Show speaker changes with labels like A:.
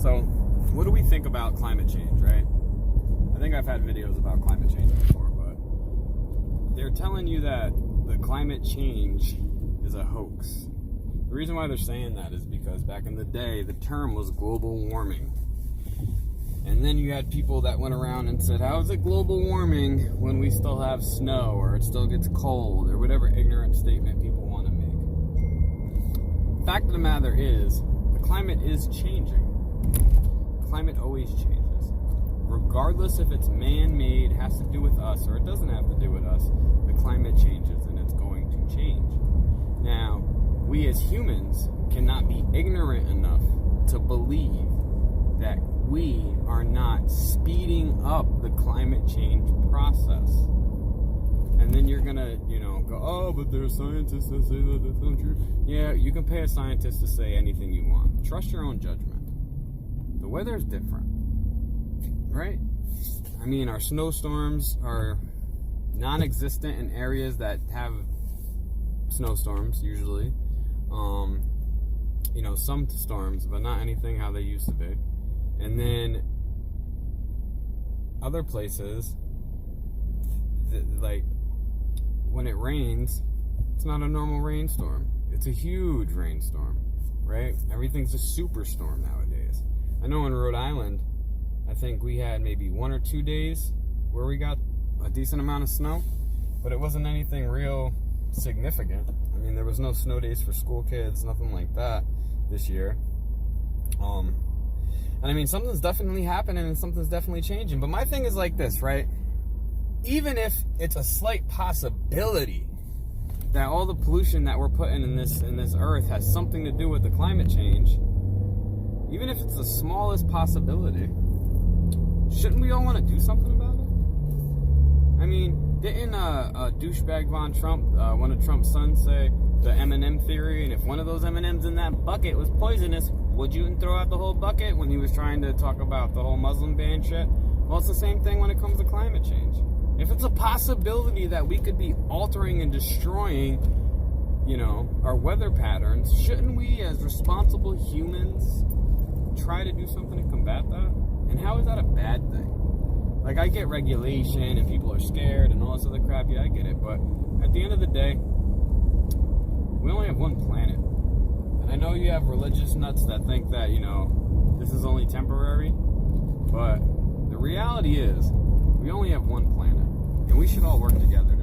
A: So, what do we think about climate change, right? I think I've had videos about climate change before, but they're telling you that the climate change is a hoax. The reason why they're saying that is because back in the day, the term was global warming. And then you had people that went around and said, how is it global warming when we still have snow or it still gets cold or whatever ignorant statement people want to make. Fact of the matter is, the climate is changing. Climate always changes. Regardless if it's man-made, has to do with us, or it doesn't have to do with us, the climate changes and it's going to change. Now, we as humans cannot be ignorant enough to believe that we are not speeding up the climate change process. And then you're gonna, go, oh, but there are scientists that say that that's not true. Yeah, you can pay a scientist to say anything you want. Trust your own judgment. The weather's different, right? I mean, our snowstorms are non-existent in areas that have snowstorms, usually. Some storms, but not anything how they used to be. And then other places, like when it rains, it's not a normal rainstorm. It's a huge rainstorm, right? Everything's a superstorm nowadays. I know in Rhode Island, I think we had maybe 1 or 2 days where we got a decent amount of snow, but it wasn't anything real significant. I mean, there was no snow days for school kids, nothing like that this year. And I mean, something's definitely happening and something's definitely changing. But my thing is like this, right? Even if it's a slight possibility that all the pollution that we're putting in this earth has something to do with the climate change, even if it's the smallest possibility, shouldn't we all want to do something about it? I mean, didn't a douchebag Von Trump, one of Trump's sons, say the M&M theory, and if one of those M&Ms in that bucket was poisonous, would you throw out the whole bucket when he was trying to talk about the whole Muslim ban shit? Well, it's the same thing when it comes to climate change. If it's a possibility that we could be altering and destroying, our weather patterns, shouldn't we, as responsible humans, try to do something to combat that? And how is that a bad thing? Like, I get regulation and people are scared and all this other crap. Yeah, I get it. But at the end of the day, we only have one planet. And I know you have religious nuts that think that, this is only temporary. But the reality is, we only have one planet. And we should all work together